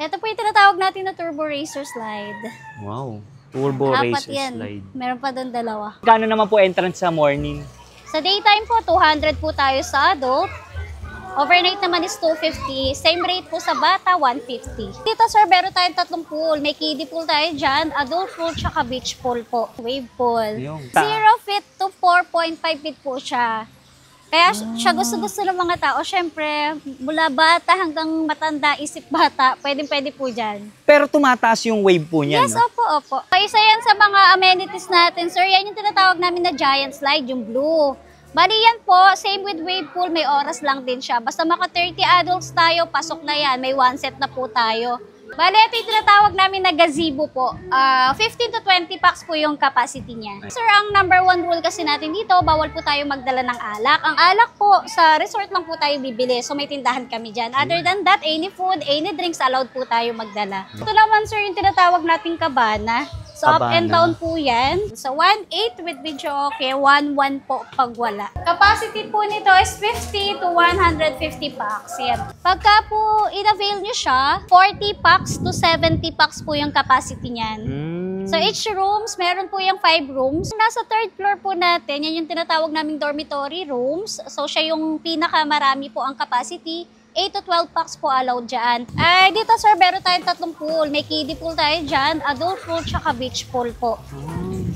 Ito po yung tinatawag natin na turbo racer slide. Wow. Turbo Apat racer yan. slide. Meron pa doon dalawa. Kano naman po entrance sa morning? Sa daytime po, 200 po tayo sa adult. Overnight naman is 250. Same rate po sa bata, 150. Dito sir, meron tayong tatlong pool. May kiddie pool tayo dyan, adult pool, tsaka beach pool po. Wave pool. 0 feet to 4.5 feet po siya. Kaya siya gusto-gusto ng mga tao. Siyempre, mula bata hanggang matanda, isip bata, pwede po dyan. Pero tumataas yung wave po niyan, Yes, no? opo. Isa yan sa mga amenities natin, sir. Yan yung tinatawag namin na giant slide, yung blue. Bali yan po, same with wave pool, may oras lang din siya. Basta maka 30 adults tayo, pasok na yan. May one set na po tayo. Bali, ito yung tinatawag namin na gazebo po. 15 to 20 packs po yung capacity niya. Sir, ang number 1 rule kasi natin dito, bawal po tayo magdala ng alak. Ang alak po, sa resort lang po tayo bibili. So, may tindahan kami dyan. Other than that, any food, any drinks, allowed po tayo magdala. Ito naman, sir, yung tinatawag nating cabana. So, up and down po yan. So, 1.8 with video okay, 1.1 po pag wala. Capacity po nito is 50 to 150 packs. Yan. Pagka po in-avail nyo siya, 40 packs to 70 packs po yung capacity niyan. So, each rooms, meron po yung 5 rooms. Nasa 3rd floor po natin, yan yung tinatawag naming dormitory rooms. So, siya yung pinakamarami po ang capacity. 8 to 12 packs po allowed dyan. Dito sir, meron tayong tatlong pool. May kiddie pool tayo dyan, adult pool, tsaka beach pool po.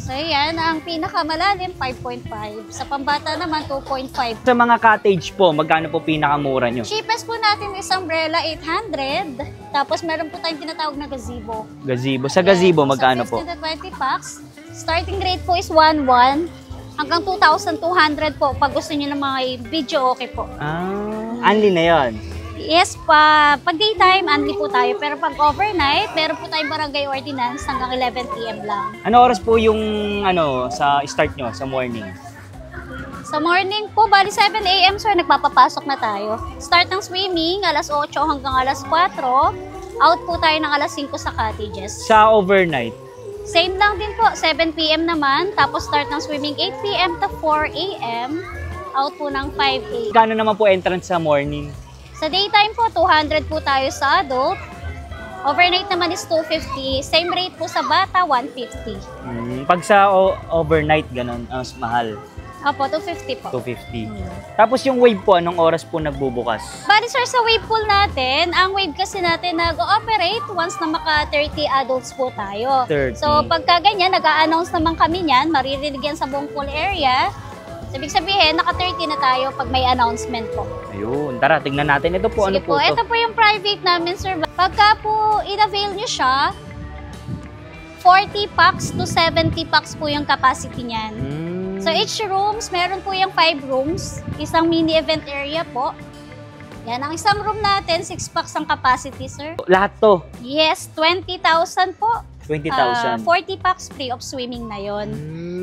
So yan, ang pinakamalalim, 5.5. Sa pambata naman, 2.5. Sa mga cottage po, magkano po pinakamura nyo? Cheapest po natin is umbrella, 800. Tapos meron po tayong tinatawag na gazebo. Gazebo. Sa gazebo, magkano po? 15 to 20 packs. Starting rate po is 1.1. Hanggang 2,200 po pag gusto niyo ng mga video okay po. Only na yon. Yes, pag daytime, only po tayo. Pero pag overnight, meron po tayong barangay ordinance hanggang 11 PM lang. Ano oras po yung sa start nyo sa morning? Sa morning po, bali 7 AM, sir, nagpapapasok na tayo. Start ng swimming, alas 8 hanggang alas 4. Out po tayo ng alas 5 sa cottages. Sa overnight? Same lang din po, 7 PM naman. Tapos start ng swimming 8 PM to 4 AM. Out po ng 5 AM. Kano naman po entrance sa morning? Sa daytime po, 200 po tayo sa adult. Overnight naman is 250. Same rate po sa bata, 150. Pag sa overnight, ganun, mas mahal. Opo, 250 po. 250. Tapos yung wave po, anong oras po nagbubukas? Bali sir, sa wave pool natin, ang wave kasi natin nag-ooperate once na maka 30 adults po tayo. 30. So pagka ganyan, nag-a-announce naman kami niyan, maririnig yan sa buong pool area. Ibig sabihin, naka 30 na tayo pag may announcement po. Ayun, tara, tingnan natin. Ito po, Sige ano po ito? Ito po yung private namin, sir. Pagka po in-avail nyo siya, 40 packs to 70 packs po yung capacity niyan. So each rooms, meron po yung 5 rooms. Isang mini event area po. Yan, ang isang room natin, 6 packs ang capacity, sir. Lahat to? Yes, 20,000 po. 20,000. 40 packs free of swimming na yon.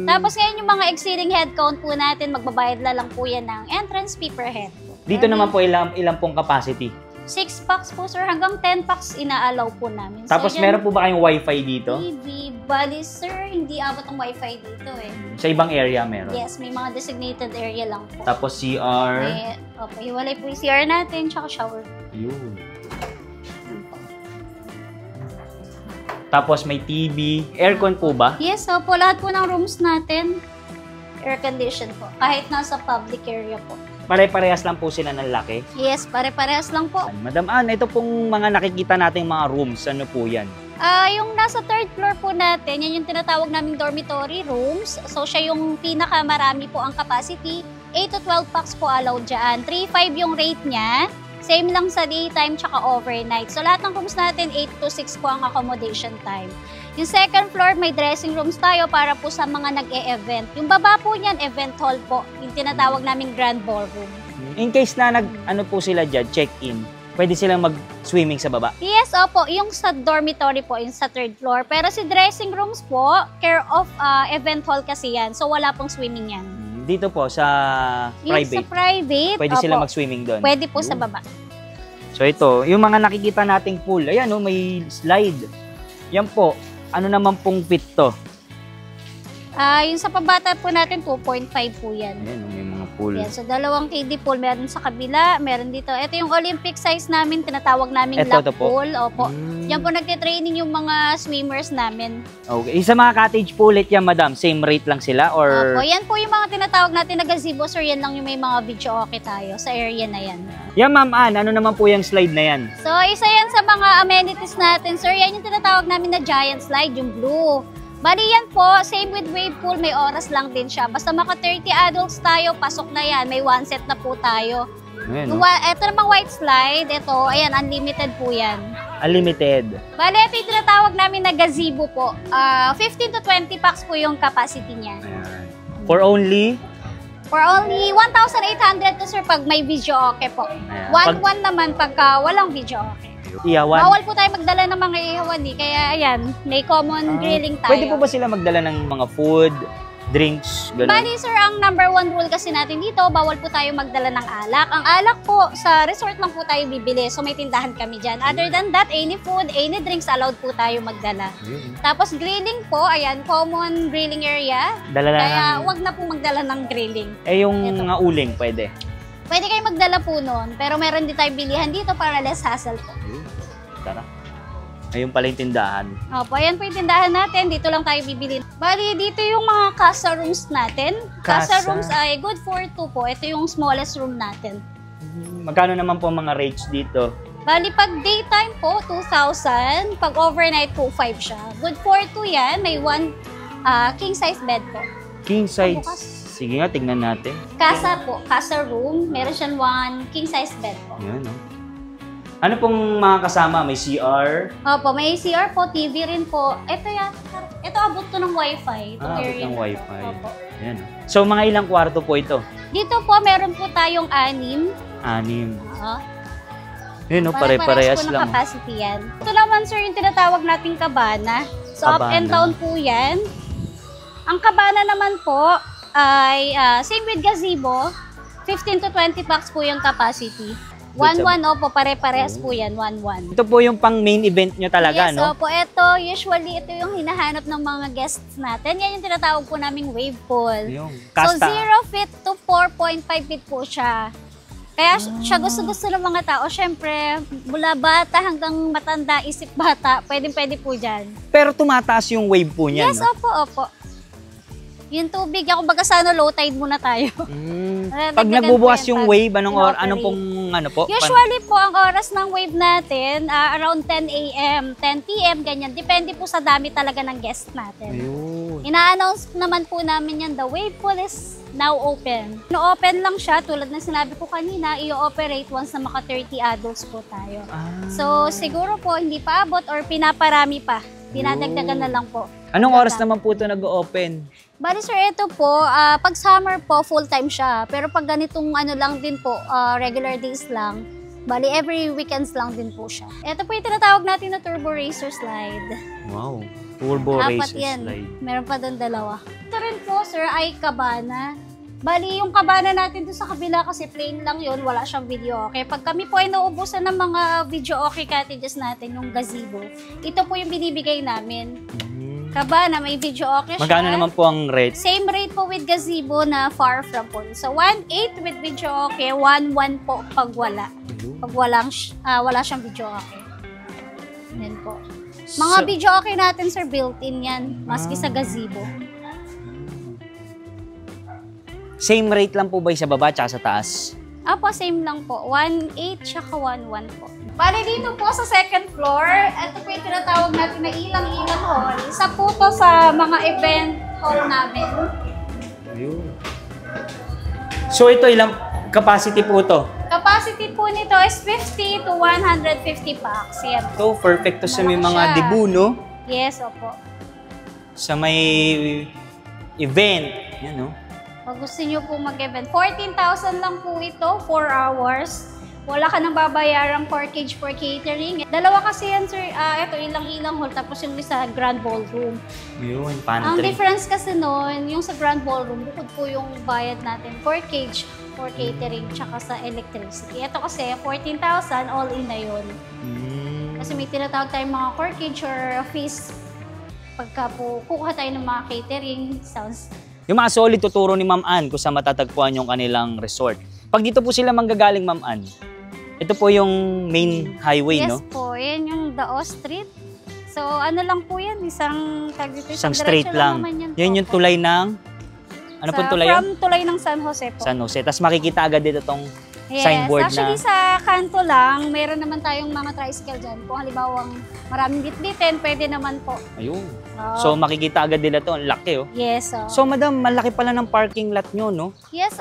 Tapos ngayon yung mga exceeding head count po natin, magbabayad na lang po yan ng entrance fee per head. Dito naman po ilang pong capacity? 6 packs po, sir. Hanggang 10 packs ina-allow po namin. Tapos so, meron po ba kayong wifi dito? TV. Bali, sir, hindi abot ang wifi dito eh. Sa ibang area meron? Yes, may mga designated area lang po. Tapos CR? Okay, hiwalay po yung CR natin, tsaka shower. Yun. Tapos may TV. Aircon po ba? Yes, so po lahat po ng rooms natin, air condition po. Kahit nasa public area po. Pare-parehas lang po sila ng laki? Yes, pare-parehas lang po. Madam Ann, ito pong mga nakikita nating mga rooms, ano po yan? Yung nasa 3rd floor po natin, yan yung tinatawag naming dormitory rooms. So, siya yung pinakamarami po ang capacity. 8 to 12 packs po allowed dyan. 3.5 yung rate niya. Same lang sa daytime tsaka overnight. So, lahat ng rooms natin, 8 to 6 po ang accommodation time. Yung 2nd floor, may dressing rooms tayo para po sa mga nag-e-event. Yung baba po niyan, event hall po. Yung tinatawag naming grand ballroom. In case na ano po sila dyan, check-in, pwede silang mag-swimming sa baba? Yes, opo. Yung sa dormitory po, yung sa 3rd floor. Pero si dressing rooms po, care of event hall kasi yan. So, wala pong swimming yan. Dito po, sa private? Yung sa private, pwede opo, sila mag-swimming doon? Pwede po sa baba. So, ito, yung mga nakikita nating pool, ayan, oh, may slide. Yan po, ano naman pong fit to? Yung sa pabata po natin, 2.5 po yan. Ayan, may mga pool. Yan, so dalawang kiddie pool, meron sa kabila, meron dito. Ito yung Olympic size namin, tinatawag namin lap pool. Opo. Yan po nagte-training yung mga swimmers namin. Okay. Sa mga cottage pool ulit yan, madam, same rate lang sila or? Opo, yan po yung mga tinatawag natin na gazebo, sir. Yan lang yung may mga video okay tayo sa area na yan. Yan, Ma'am Ann, ano naman po yung slide na yan? So, isa yan sa mga amenities natin, sir. Yan yung tinatawag namin na giant slide, yung blue. Bali yan po, same with wave pool, may oras lang din siya. Basta maka 30 adults tayo, pasok na yan. May one set na po tayo. Ayan, no? Ito namang white slide, ito, ayan, unlimited po yan. Unlimited. Bali, ito yung tinatawag namin na gazebo po. 15 to 20 packs po yung capacity niya. Ayan. For only? For only 1,800 to, sir, pag may video okay po. Ayan. 1,100 naman pagka walang video okay. Iyawan. Bawal po tayo magdala ng mga ihawan eh. Kaya ayan, may common grilling tayo. Pwede po ba sila magdala ng mga food, drinks, gano'n? Bali sir, ang number one rule kasi natin dito, bawal po tayo magdala ng alak. Ang alak po, sa resort lang po tayo bibili. So may tindahan kami dyan. Other than that, any food, any drinks allowed po tayo magdala. Tapos grilling po, ayan, common grilling area. Kaya wag na po magdala ng grilling. Eh yung mga uling, pwede? Pwede kayo magdala po nun, pero meron din tayo bilihan dito para less hassle po. Tara. Ayun pala yung tindahan. Opo, ayan po yung tindahan natin. Dito lang tayo bibili. Bali, dito yung mga casa rooms natin. Casa rooms ay good for 2 po. Ito yung smallest room natin. Magkano naman po mga rates dito? Bali, pag daytime po, 2,000. Pag overnight po, 5 siya. Good for 2 yan. May one king size bed po. King size? Bukas. Sige nga, tignan natin. Casa po, casa room. Meron siyang one king size bed po. Yan, no? Ano pong mga kasama? May CR? Opo, may CR po, TV rin po. Ito yan. Ito abot to ng wifi. Abot ng wifi. Opo. Yan, no? So, mga ilang kwarto po ito? Dito po, meron po tayong 6. 6. Oo. Yun, no? Pare-parehas po ng lang. capacity yan. Ito naman, sir, yung tinatawag nating cabana. So, up and down po yan. Ang cabana naman po ay same with gazebo. 15 to 20 packs po yung capacity. 1-1, opo, pare-parehas po yan, 1-1. Ito po yung pang main event nyo talaga, yes, no? Opo, usually ito yung hinahanap ng mga guests natin. Yan yung tinatawag po naming wave pool. Yung So, kasta. 0 feet to 4.5 feet po siya. Kaya siya gusto-gusto ng mga tao. Siyempre, mula bata hanggang matanda, isip bata, pwede po dyan. Pero tumataas yung wave po niyan, Yes, no? opo. Yung tubig, ako baga sana low tide muna tayo. Pag nagbubukas yung wave, anong pong ano po? Usually po, ang oras ng wave natin, around 10 a.m., 10 p.m., ganyan. Depende po sa dami talaga ng guest natin. Ayun. Ina-announce naman po namin yan, the wave pool is now open. No-open lang siya, tulad na sinabi ko kanina, i-operate once na maka 30 adults po tayo. So, siguro po, hindi pa abot or pinaparami pa. Dinadagdagan na lang po. Anong oras naman po ito nag-open? Bali sir, ito po, pag summer po, full-time siya. Pero pag ganitong ano lang din po, regular days lang, bali every weekends lang din po siya. Ito po yung tinatawag natin na Turbo Racer Slide. Wow, Turbo Racer Slide. Meron pa doon 2. Ito rin po sir ay cabana. Bali yung cabana natin doon sa kabila kasi plain lang yun, wala siyang video okay. Pag kami po ay nauubusan ng mga video okay cottages natin, yung gazebo, ito po yung binibigay namin. Cabana, may video okay siya. Magkano naman po ang rate? Same rate po with gazebo na far from pool. So, 1.8 with video okay, 1.1 po pag wala. Pag wala siyang video okay. Yan po. Mga video okay natin, sir, built-in yan. Maski sa gazebo. Same rate lang po ba sa baba at sa taas? Apo, same lang po. 1.8 tsaka 1.1 po. Bali dito po sa second floor, ito po yung tinatawag natin na ilang-ilang hall. Isa po to sa mga event hall namin. Ayun. So ito, ilang capacity po to? Capacity po nito is 50 to 150 packs. Yan. So, perfect to sa may mga debut, no? Yes, opo. Sa may event. Yan, no? Pag gusto nyo po mag-event, 14,000 lang po ito, 4 hours. Wala ka nang babayarang package for catering. Dalawa kasi yan, sir. Ito, ilang-ilang hall, tapos yung isa, grand ballroom. Yun, Ang pantry. difference kasi noon, yung sa grand ballroom, bukod po yung bayad natin for cage, for catering, tsaka sa electricity. Ito kasi, 14,000, all in na yun. Kasi may tinatawag tayong mga corkage or fees. Pagka po, kukuha tayo ng mga catering, sounds Yung mga solid, tuturo ni Ma'am Ann kung saan matatagpuan yung kanilang resort. Pag dito po sila manggagaling, Ma'am Ann, ito po yung main highway, Yes no? po, yan yung Dao Street. So ano lang po yan, isang Isang straight lang. Naman Yan yung tulay ng, ano po tulay yun? From tulay ng San Jose po. San Jose. Tapos makikita agad dito tong signboard Actually, na. sa kanto lang, meron naman tayong mga tricycle dyan. Kung halimbawa maraming bitbitin, pwede naman po. Ayun. Oo. So makikita agad nila to. Ang laki, oh. Yes. So madam, malaki pala ng parking lot nyo, no? Yes,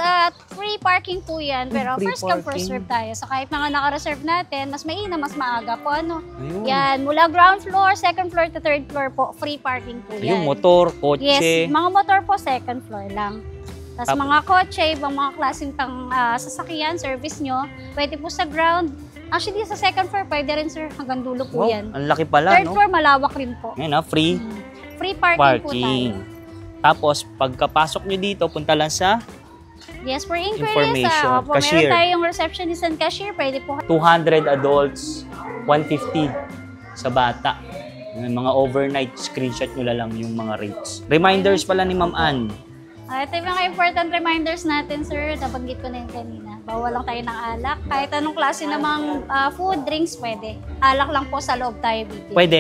free parking po yan. Pero Free first come, first parking. serve tayo. So kahit mga naka-reserve natin, mas maina, mas maaga po. Ano? Ayun. Yan, mula ground floor, second floor to third floor po, free parking po yan. Ayun, motor, kotse. Yes, mga motor po, second floor lang. Tapos Tapos- mga kotse, ibang mga klaseng pang sasakyan, service nyo, pwede po sa ground. Actually, sa second floor, pwede rin sir, hanggang dulo po Wow, yan. ang laki pala, Third no? floor, malawak rin po. Ngayon, free Free parking po tayo. parking. Tapos, pagkapasok nyo dito, punta lang sa Yes, for inquiries, Information, opo, cashier. meron tayong receptionist and cashier, pwede po. 200 adults, 150 sa bata. Yung mga overnight, screenshot nyo lang yung mga rates. Reminders pala ni Ma'am Ann. Ito yung mga important reminders natin, sir. Nabanggit ko na yun kanina. Bawal lang tayo ng alak. Kahit anong klase namang food, drinks, pwede. Alak lang po sa loob tayo bibili. Pwede,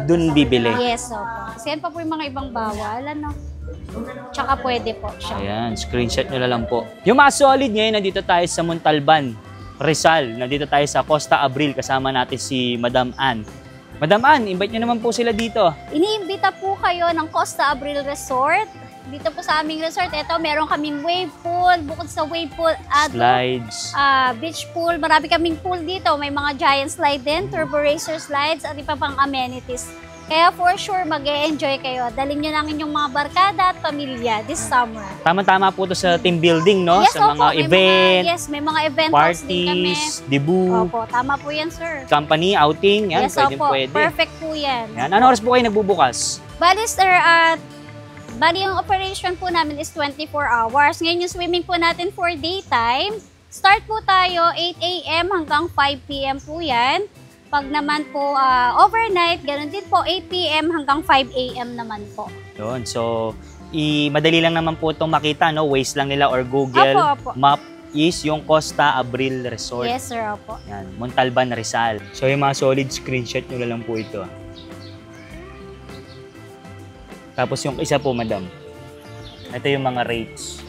dun bibili. Yes, opo. Kasi yan pa po yung mga ibang bawal, ano. Tsaka pwede po siya. Ayan, screenshot nyo lang po. Yung mga solid ngayon, nandito tayo sa Montalban, Rizal. Nandito tayo sa Costa Abril, kasama natin si Madam Ann. Madam Ann, invite nyo naman po sila dito. Iniimbita po kayo ng Costa Abril Resort. Dito po sa aming resort, ito meron kaming wave pool. Bukod sa wave pool, Slides. beach pool. Marami kaming pool dito. May mga giant slide din, turbo racer slides, at iba pang amenities. Kaya for sure, mag-e-enjoy kayo. Dalhin nyo lang inyong mga barkada at pamilya this summer. Tama-tama po to sa team building, no? Yes, sa opo, mga event, may mga event halls din kami. parties, debut, Opo, tama po yan, sir. company, outing. Yan, Yes, pwede, opo. pwede. Perfect po yan. Yan. Ano oras po kayo nagbubukas? Bali, sir, bali yung operation po namin is 24 hours. Ngayon yung swimming po natin for daytime. Start po tayo 8 a.m. hanggang 5 p.m. po yan. Pag naman po overnight, ganun din po 8 p.m. hanggang 5 a.m. naman po. Yun. So, madali lang naman po itong makita, no? Waze lang nila or Google Opo, opo. Map is yung Costa Abril Resort. Yes, sir, opo. Yan, Montalban, Rizal. So, yung mga solid screenshot nyo lang po ito. Tapos yung isa po, madam. Ito yung mga rates.